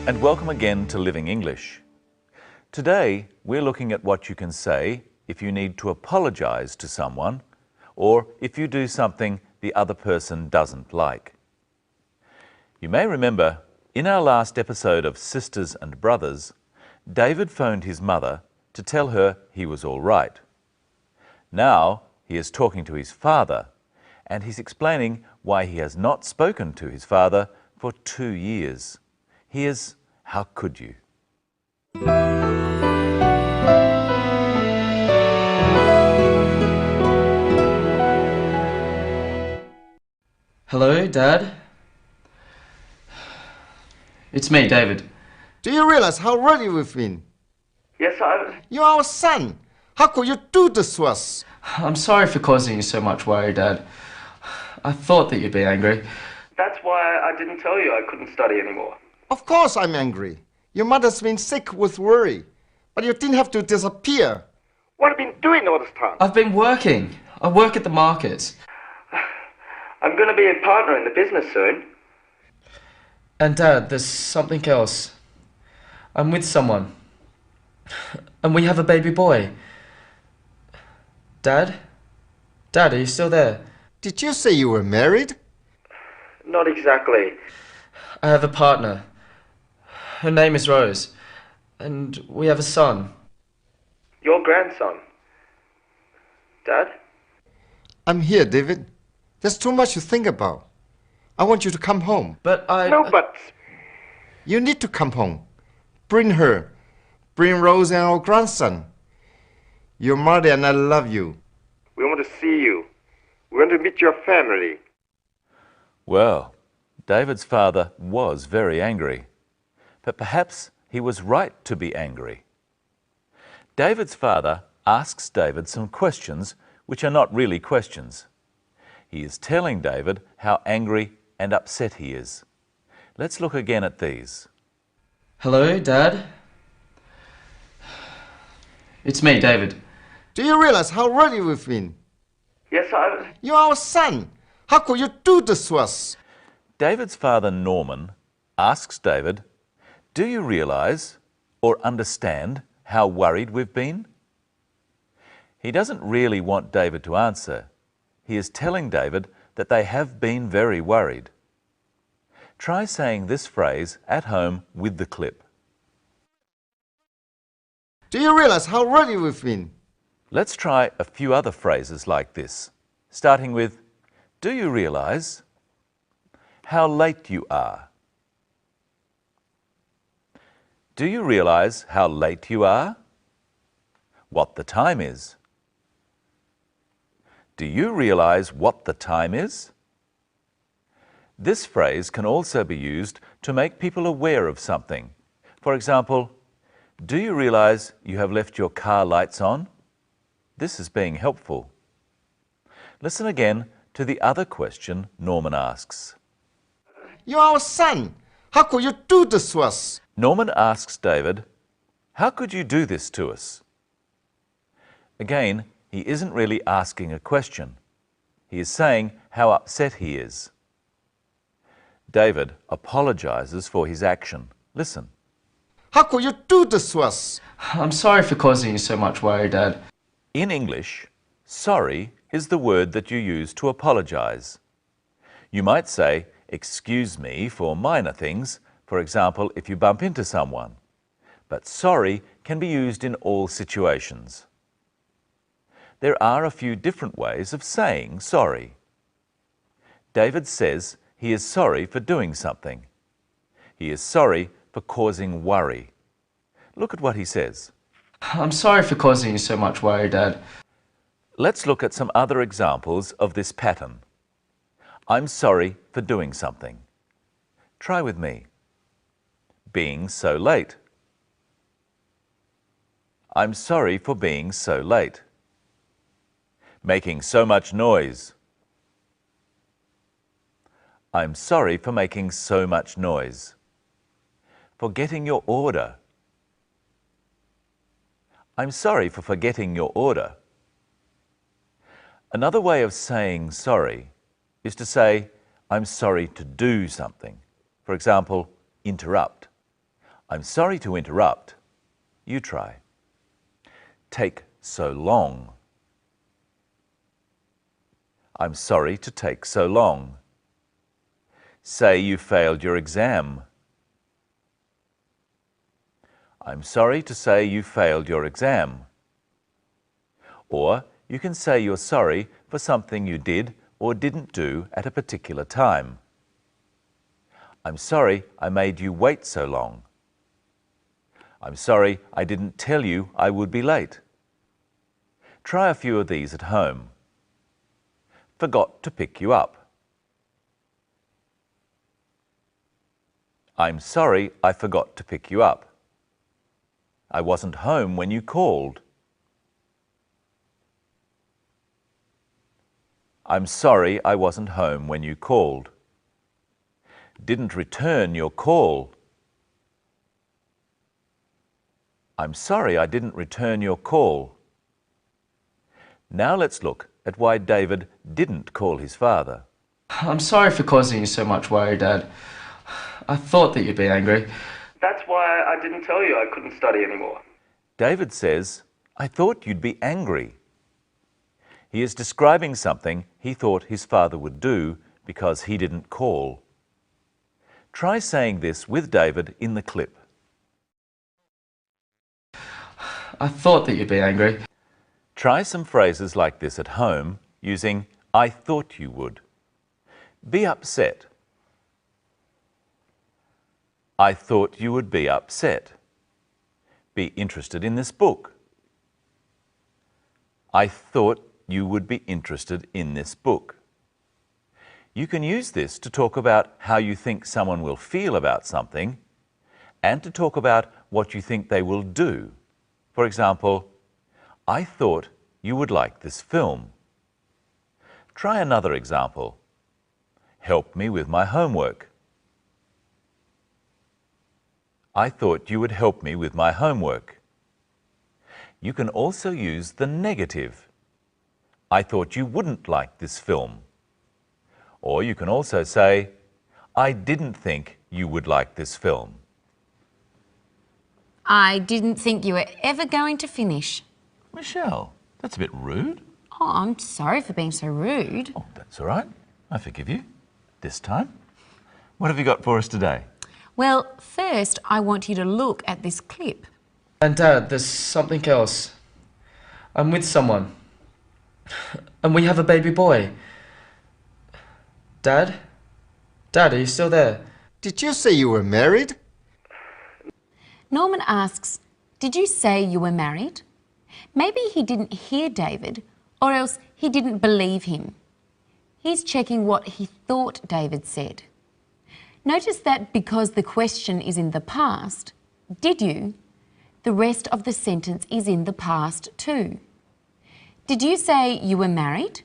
and welcome again to Living English. Today, we're looking at what you can say if you need to apologize to someone or if you do something the other person doesn't like. You may remember, in our last episode of Sisters and Brothers, David phoned his mother to tell her he was all right. Now, he is talking to his father, and he's explaining why he has not spoken to his father for 2 years. Here's How Could You? Hello, Dad? It's me, David. Do you realize how ready we've been? Yes, You're our son. How could you do this to us? I'm sorry for causing you so much worry, Dad. I thought that you'd be angry. That's why I didn't tell you I couldn't study anymore. Of course I'm angry. Your mother's been sick with worry. But you didn't have to disappear. What have you been doing all this time? I've been working. I work at the market. I'm going to be a partner in the business soon. And Dad, there's something else. I'm with someone. And we have a baby boy. Dad? Dad, are you still there? Did you say you were married? Not exactly. I have a partner. Her name is Rose. And we have a son. Your grandson. Dad? I'm here, David. There's too much to think about. I want you to come home. But No buts. You need to come home. Bring her. Bring Rose and our grandson. Your mother and I love you. We want to see you. We want to meet your family. Well, David's father was very angry, but perhaps he was right to be angry. David's father asks David some questions which are not really questions. He is telling David how angry and upset he is. Let's look again at these. Hello, Dad? It's me, David. Do you realize how ready we've been? Yes, You're our son. How could you do this to us? David's father, Norman, asks David, "Do you realize or understand how worried we've been?" He doesn't really want David to answer. He is telling David that they have been very worried. Try saying this phrase at home with the clip. Do you realize how ready we've been? Let's try a few other phrases like this, starting with, "Do you realize?" "How late you are?" "Do you realize how late you are?" "What the time is?" "Do you realize what the time is?" This phrase can also be used to make people aware of something. For example, "Do you realize you have left your car lights on?" This is being helpful. Listen again to the other question Norman asks. You're our son. How could you do this to us? Norman asks David, "How could you do this to us?" Again, he isn't really asking a question. He is saying how upset he is. David apologizes for his action. Listen. How could you do this to us? I'm sorry for causing you so much worry, Dad. In English, sorry is the word that you use to apologize. You might say, "Excuse me," for minor things, for example, if you bump into someone. But sorry can be used in all situations. There are a few different ways of saying sorry. David says he is sorry for doing something. He is sorry for causing worry. Look at what he says. I'm sorry for causing you so much worry, Dad. Let's look at some other examples of this pattern. I'm sorry for doing something. Try with me. Being so late. I'm sorry for being so late. Making so much noise. I'm sorry for making so much noise. Forgetting your order. I'm sorry for forgetting your order. Another way of saying sorry is to say, I'm sorry to do something. For example, interrupt. I'm sorry to interrupt. You try. Take so long. I'm sorry to take so long. Say you failed your exam. I'm sorry to say you failed your exam. Or you can say you're sorry for something you did or didn't do at a particular time. I'm sorry I made you wait so long. I'm sorry I didn't tell you I would be late. Try a few of these at home. Forgot to pick you up. I'm sorry I forgot to pick you up. I wasn't home when you called. I'm sorry I wasn't home when you called. Didn't return your call. I'm sorry I didn't return your call. Now let's look at why David didn't call his father. I'm sorry for causing you so much worry, Dad. I thought that you'd be angry. That's why I didn't tell you I couldn't study anymore. David says, I thought you'd be angry. He is describing something he thought his father would do because he didn't call. Try saying this with David in the clip. I thought that you'd be angry. Try some phrases like this at home using I thought you would. Be upset. I thought you would be upset. Be interested in this book. I thought you would be interested in this book. You can use this to talk about how you think someone will feel about something and to talk about what you think they will do. For example, I thought you would like this film. Try another example. Help me with my homework. I thought you would help me with my homework. You can also use the negative. I thought you wouldn't like this film. Or you can also say, I didn't think you would like this film. I didn't think you were ever going to finish. Michelle, that's a bit rude. Oh, I'm sorry for being so rude. Oh, that's all right. I forgive you. This time. What have you got for us today? Well, first I want you to look at this clip. And Dad, there's something else. I'm with someone. And we have a baby boy. Dad? Dad, are you still there? Did you say you were married? Norman asks, did you say you were married? Maybe he didn't hear David, or else he didn't believe him. He's checking what he thought David said. Notice that because the question is in the past, did you? The rest of the sentence is in the past too. Did you say you were married?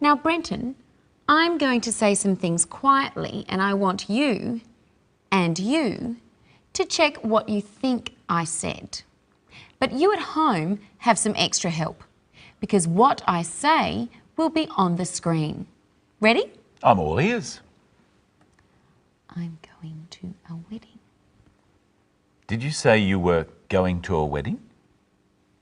Now, Brenton, I'm going to say some things quietly and I want you and you to check what you think I said. But you at home have some extra help because what I say will be on the screen. Ready? I'm all ears. I'm going to a wedding. Did you say you were going to a wedding?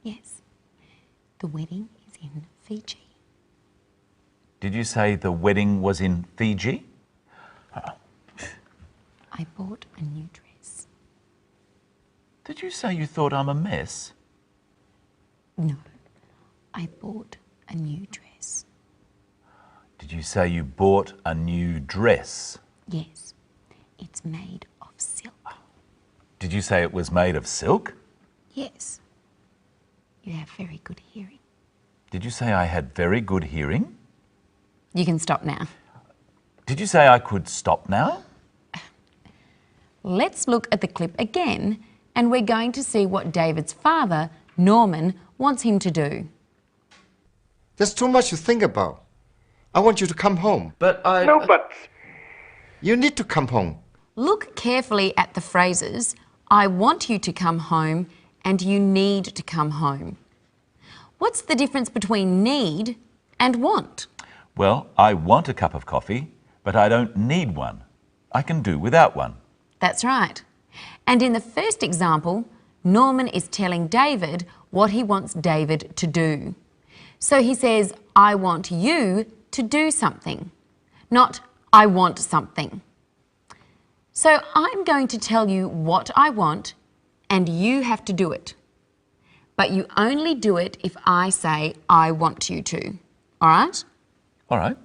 Yes. The wedding is in Fiji. Did you say the wedding was in Fiji? I bought a new dress. Did you say you thought I'm a mess? No, I bought a new dress. Did you say you bought a new dress? Yes, it's made of silk. Did you say it was made of silk? Yes, you have very good hearing. Did you say I had very good hearing? You can stop now. Did you say I could stop now? Let's look at the clip again and we're going to see what David's father, Norman, wants him to do. There's too much to think about. I want you to come home. But No buts. You need to come home. Look carefully at the phrases, I want you to come home and you need to come home. What's the difference between need and want? Well, I want a cup of coffee, but I don't need one. I can do without one. That's right. And in the first example, Norman is telling David what he wants David to do. So he says, I want you to do something, not I want something. So I'm going to tell you what I want and you have to do it. But you only do it if I say I want you to. All right? All right.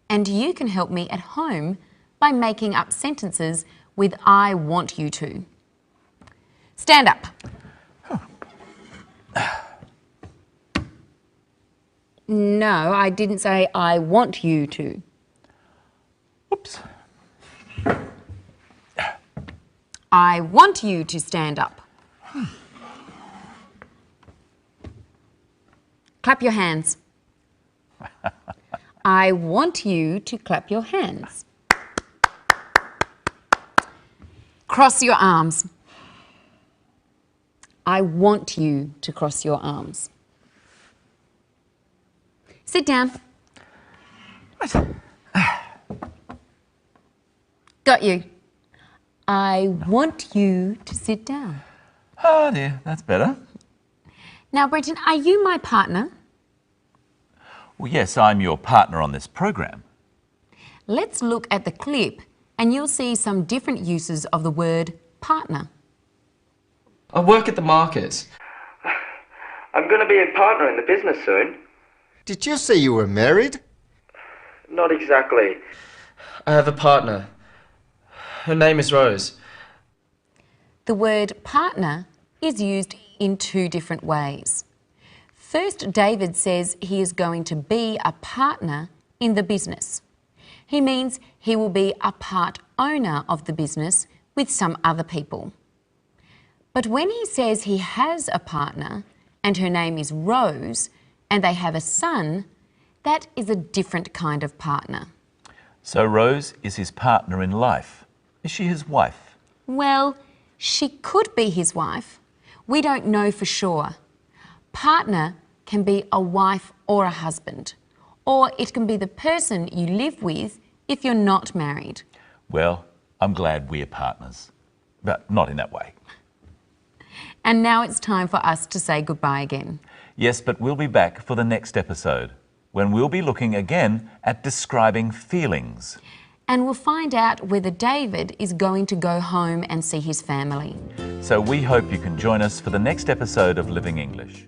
And you can help me at home by making up sentences with I want you to. Stand up. No, I didn't say I want you to. Oops. I want you to stand up. Clap your hands. I want you to clap your hands. Cross your arms. I want you to cross your arms. Sit down. What? Got you. I want you to sit down. Oh dear, that's better. Now, Brenton, are you my partner? Well, yes, I'm your partner on this program. Let's look at the clip and you'll see some different uses of the word partner. I work at the market. I'm going to be a partner in the business soon. Did you say you were married? Not exactly. I have a partner. Her name is Rose. The word partner is used in two different ways. First, David says he is going to be a partner in the business. He means he will be a part owner of the business with some other people. But when he says he has a partner and her name is Rose and they have a son, that is a different kind of partner. So Rose is his partner in life. Is she his wife? Well, she could be his wife. We don't know for sure. Partner can be a wife or a husband, or it can be the person you live with if you're not married. Well, I'm glad we're partners, but not in that way. And now it's time for us to say goodbye again. Yes, but we'll be back for the next episode, when we'll be looking again at describing feelings. And we'll find out whether David is going to go home and see his family. So we hope you can join us for the next episode of Living English.